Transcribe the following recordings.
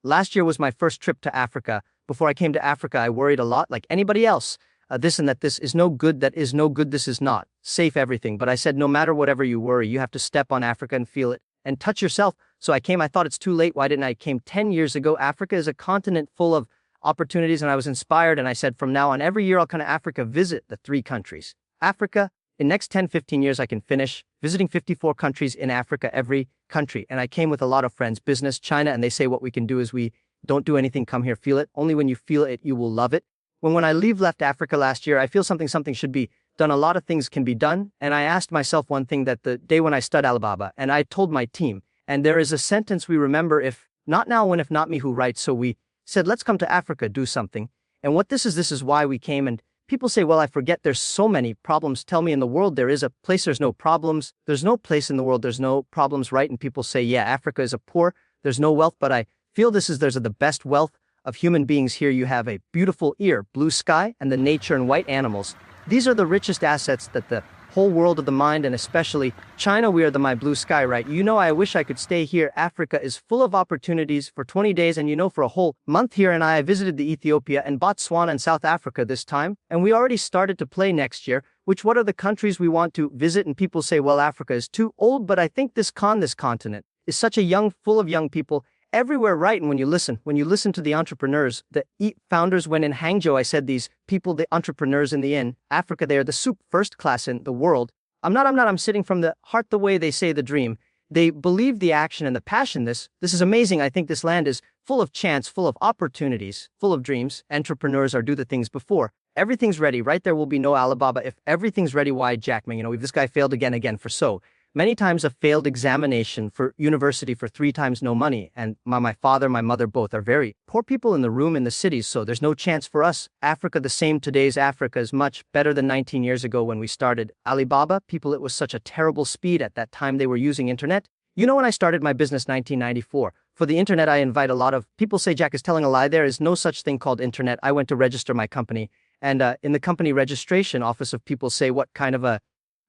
Last year was my first trip to Africa. Before I came to Africa, I worried a lot, like anybody else. This and that, this is no good, that is no good, this is not safe, everything. But I said, no matter whatever you worry, you have to step on Africa and feel it and touch yourself. So I came, I thought it's too late. Why didn't I? Came 10 years ago. Africa is a continent full of opportunities, and I was inspired. And I said, from now on, every year I'll come to Africa, visit the 3 countries. Africa, in next 10, 15 years, I can finish visiting 54 countries in Africa, every country. And I came with a lot of friends, business, China, and they say what we can do is we don't do anything, come here, feel it. Only when you feel it, you will love it. When I left Africa last year, I feel something should be done. A lot of things can be done. And I asked myself one thing that the day when I studied Alibaba, and I told my team, and there is a sentence we remember, if not now, when, if not me, who writes. So we said, let's come to Africa, do something. And what this is why we came. And people say, well, I forget there's so many problems. Tell me, in the world, there is a place, there's no problems. There's no place in the world, there's no problems, right? And people say, yeah, Africa is a poor, there's no wealth. But I feel there's the best wealth of human beings here. You have a beautiful ear, blue sky, and the nature and white animals. These are the richest assets that the whole world of the mind, and especially China, we are my blue sky, right? I wish I could stay here. Africa is full of opportunities for 20 days and for a whole month here. And I visited the Ethiopia and Botswana and South Africa this time. And we already started to play next year, what are the countries we want to visit? And people say, well, Africa is too old. But I think this continent is such a young, full of young people everywhere, right? And when you listen to the entrepreneurs, the founders, when in Hangzhou, I said these people, the entrepreneurs in Africa, they are the first class in the world. I'm sitting from the heart, the way they say the dream. They believe the action and the passion. This is amazing. I think this land is full of chance, full of opportunities, full of dreams. Entrepreneurs do the things before everything's ready, right? There will be no Alibaba if everything's ready. Why Jack Ma? This guy failed again for so many times, a failed examination for university, for 3 times no money. And my father, my mother, both are very poor people in the room in the cities. So there's no chance for us. Africa, the same. Today's Africa is much better than 19 years ago when we started Alibaba. People, it was such a terrible speed at that time. They were using internet. When I started my business 1994, for the internet, I invite a lot of people. Say Jack is telling a lie. There is no such thing called internet. I went to register my company, and in the company registration office of people say, what kind of a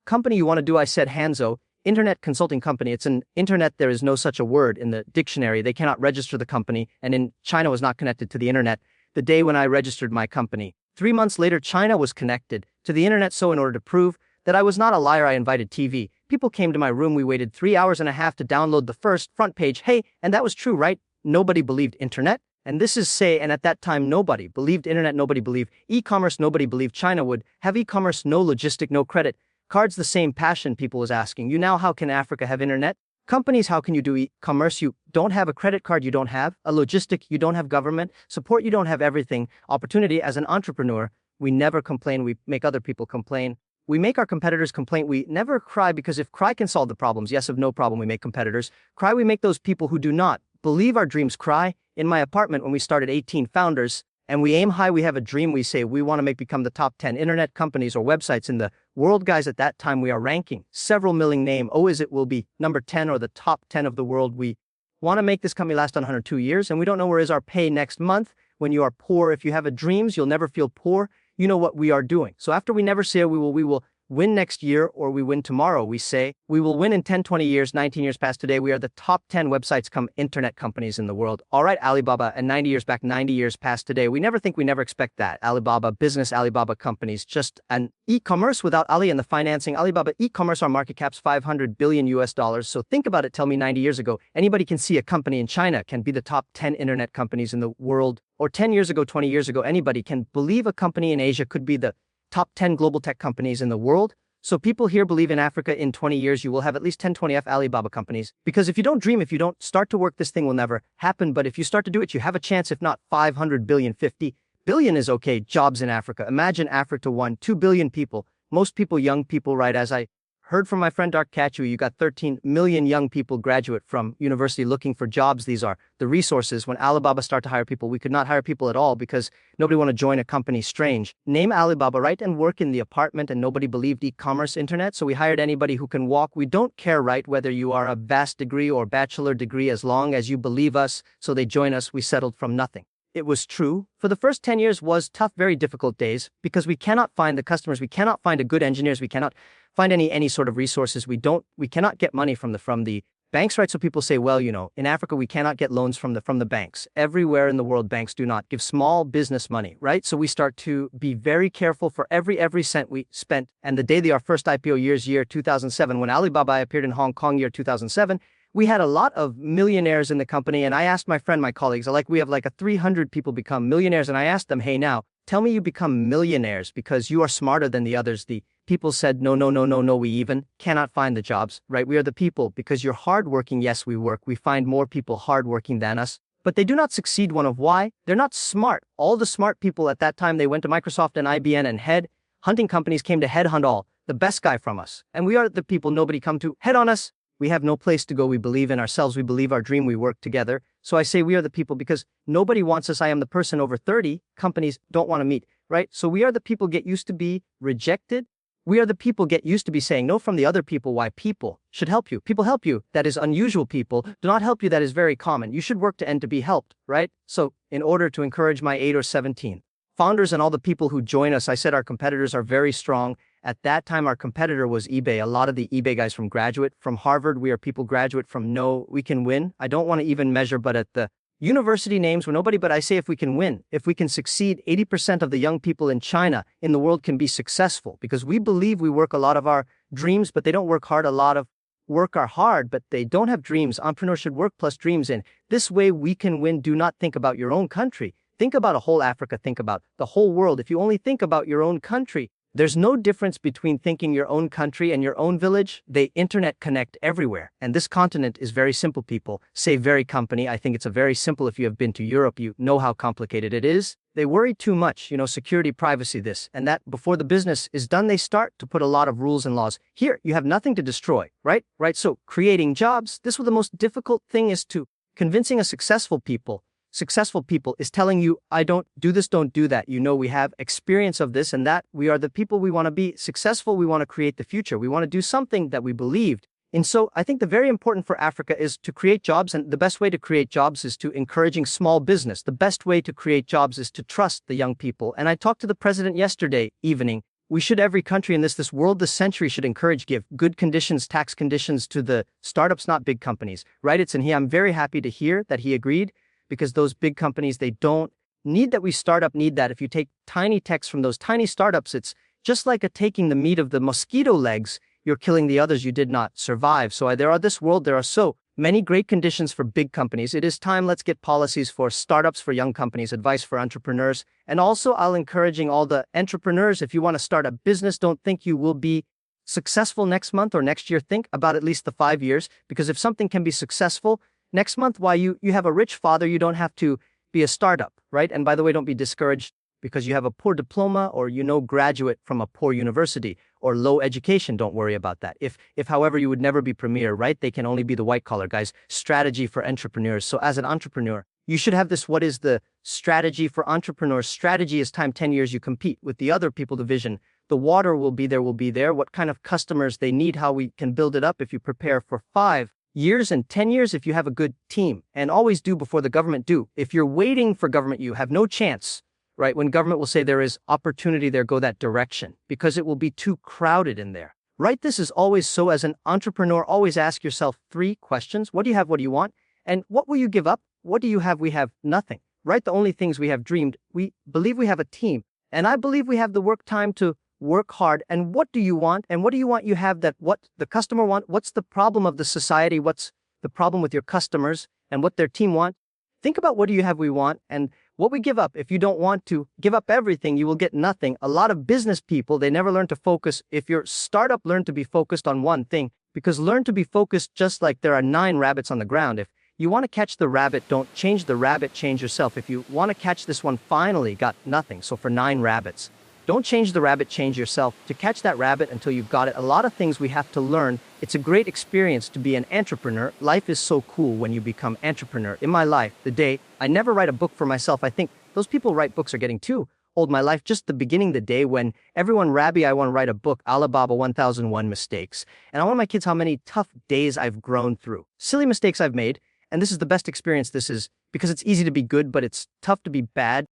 company you want to do? I said, Hanzo, internet consulting company. It's an internet. There is no such a word in the dictionary. They cannot register the company. And in China was not connected to the internet. The day when I registered my company, 3 months later, China was connected to the internet. So in order to prove that I was not a liar, I invited TV. People came to my room. We waited 3 hours and a half to download the first front page. Hey, and that was true, right? Nobody believed internet. And and at that time, nobody believed internet. Nobody believed e-commerce. Nobody believed China would have e-commerce, no logistic, no credit cards, the same passion. People was asking, now how can Africa have internet? Companies, how can you do e-commerce? You don't have a credit card, you don't have a logistic, you don't have government support, you don't have everything. Opportunity. As an entrepreneur, we never complain, we make other people complain. We make our competitors complain. We never cry, because if cry can solve the problems, yes, of no problem, we make competitors cry. We make those people who do not believe our dreams cry. In my apartment, when we started, 18 founders, and we aim high, we have a dream. We say we want to become the top 10 internet companies or websites in the world. Guys, at that time, we are ranking several million name. Will be number 10 or the top 10 of the world. We want to make this company last 102 years, and we don't know where is our pay next month. When you are poor, if you have a dreams, you'll never feel poor. You know what we are doing. So after we never say we will win next year or we win tomorrow, we say we will win in 10, 20 years, 19 years past today. We are the top 10 websites come internet companies in the world. All right, Alibaba, and 90 years back, 90 years past today. We never expect that. Alibaba business, Alibaba companies, just an e-commerce without Ali and the financing. Alibaba e-commerce, our market cap's $500 billion US dollars. So think about it. Tell me 90 years ago, anybody can see a company in China can be the top 10 internet companies in the world. Or 10 years ago, 20 years ago, anybody can believe a company in Asia could be the top 10 global tech companies in the world. So people here believe in Africa in 20 years, you will have at least 10, 20 Alibaba companies. Because if you don't dream, if you don't start to work, this thing will never happen. But if you start to do it, you have a chance. If not 500 billion, 50 billion is okay. Jobs in Africa. Imagine Africa 2 billion people. Most people, young people, right? As I heard from my friend Dark Kachu, you got 13 million young people graduate from university looking for jobs. These are the resources. When Alibaba start to hire people, we could not hire people at all because nobody want to join a company strange. Name Alibaba, right? And work in the apartment, and nobody believed e-commerce internet. So we hired anybody who can walk. We don't care, right? Whether you are a vast degree or bachelor degree, as long as you believe us. So they join us. We settled from nothing. It was true. For the first 10 years was tough, very difficult days, because we cannot find the customers. We cannot find a good engineers. We cannot find any sort of resources. We cannot get money from the Banks, right? So people say, well, in Africa, we cannot get loans from the banks. Everywhere in the world, banks do not give small business money, right? So we start to be very careful for every cent we spent. And the day our first IPO year 2007, when Alibaba appeared in Hong Kong year 2007, we had a lot of millionaires in the company. And I asked my colleagues, we have like 300 people become millionaires. And I asked them, hey, now tell me you become millionaires because you are smarter than the others. The people said, no, no, no, no, no, we even cannot find the jobs, right? We are the people because you're hardworking. Yes, we work. We find more people hardworking than us, but they do not succeed. One of why? They're not smart. All the smart people at that time, they went to Microsoft and IBM and hunting companies came to headhunt all the best guy from us. And we are the people nobody come to head on us. We have no place to go. We believe in ourselves. We believe our dream. We work together. So I say we are the people because nobody wants us. I am the person over 30 companies don't want to meet, right? So we are the people get used to be rejected. We are the people get used to be saying no from the other people. Why? People should help you. People help you. That is unusual. People do not help you. That is very common. You should work to end to be helped, right? So in order to encourage my 8 or 17 founders and all the people who join us, I said our competitors are very strong. At that time, our competitor was eBay. A lot of the eBay guys from Harvard, we are people graduate from no, we can win. I don't want to even measure, but at the university names where nobody, but I say if we can win, if we can succeed, 80% of the young people in China, in the world can be successful because we believe we work a lot of our dreams, but they don't work hard. A lot of work are hard, but they don't have dreams. Entrepreneurs should work plus dreams in. This way we can win. Do not think about your own country. Think about a whole Africa. Think about the whole world. If you only think about your own country, there's no difference between thinking your own country and your own village. They internet connect everywhere. And this continent is very simple, people. Say very company. I think it's a very simple. If you have been to Europe, you know how complicated it is. They worry too much, security, privacy, this and that. Before the business is done, they start to put a lot of rules and laws. Here, you have nothing to destroy, right? So creating jobs, this was the most difficult thing is to convincing a successful people is telling you, I don't do this, don't do that. We have experience of this and that. We are the people. We want to be successful. We want to create the future. We want to do something that we believed. And so I think the very important for Africa is to create jobs. And the best way to create jobs is to encouraging small business. The best way to create jobs is to trust the young people. And I talked to the president yesterday evening. We should, every country in this world, this century should encourage, give good conditions, tax conditions to the startups, not big companies, right? I'm very happy to hear that he agreed. Because those big companies, they don't need that. We startup need that. If you take tiny techs from those tiny startups, it's just like taking the meat of the mosquito legs, you're killing the others. You did not survive. So there are so many great conditions for big companies. It is time. Let's get policies for startups, for young companies, advice for entrepreneurs. And also I'll encouraging all the entrepreneurs, if you want to start a business, don't think you will be successful next month or next year. Think about at least the 5 years, because if something can be successful next month, why you have a rich father, you don't have to be a startup, right? And by the way, don't be discouraged because you have a poor diploma or graduate from a poor university or low education. Don't worry about that. If however, you would never be premier, right? They can only be the white collar guys. Strategy for entrepreneurs. So as an entrepreneur, you should have this. What is the strategy for entrepreneurs? Strategy is time 10 years you compete with the other people, the vision. The water will be there. What kind of customers they need, how we can build it up. If you prepare for 5 years and 10 years, if you have a good team, and always do before the government do. If you're waiting for government, you have no chance, right? When government will say there is opportunity there, go that direction because it will be too crowded in there, right? This is always so. As an entrepreneur, always ask yourself 3 questions. What do you have? What do you want? And what will you give up? What do you have? We have nothing, right? The only things we have dreamed, we believe we have a team, and I believe we have the work time to work hard. And what do you want? And what do you want? You have that. What the customer want? What's the problem of the society? What's the problem with your customers and what their team want? Think about what do you have we want and what we give up. If you don't want to give up everything, you will get nothing. A lot of business people, they never learn to focus. If your startup, learn to be focused on one thing, because learn to be focused just like there are 9 rabbits on the ground. If you want to catch the rabbit, don't change the rabbit, change yourself. If you want to catch this one, finally got nothing. So for 9 rabbits, don't change the rabbit, change yourself to catch that rabbit until you've got it. A lot of things we have to learn. It's a great experience to be an entrepreneur. Life is so cool when you become entrepreneur. In my life, I never write a book for myself. I think those people write books are getting too old. My life, just the beginning, the day when everyone, Rabbi, I want to write a book, Alibaba 1001 Mistakes. And I want my kids how many tough days I've grown through, silly mistakes I've made. And this is the best experience. This is because it's easy to be good, but it's tough to be bad.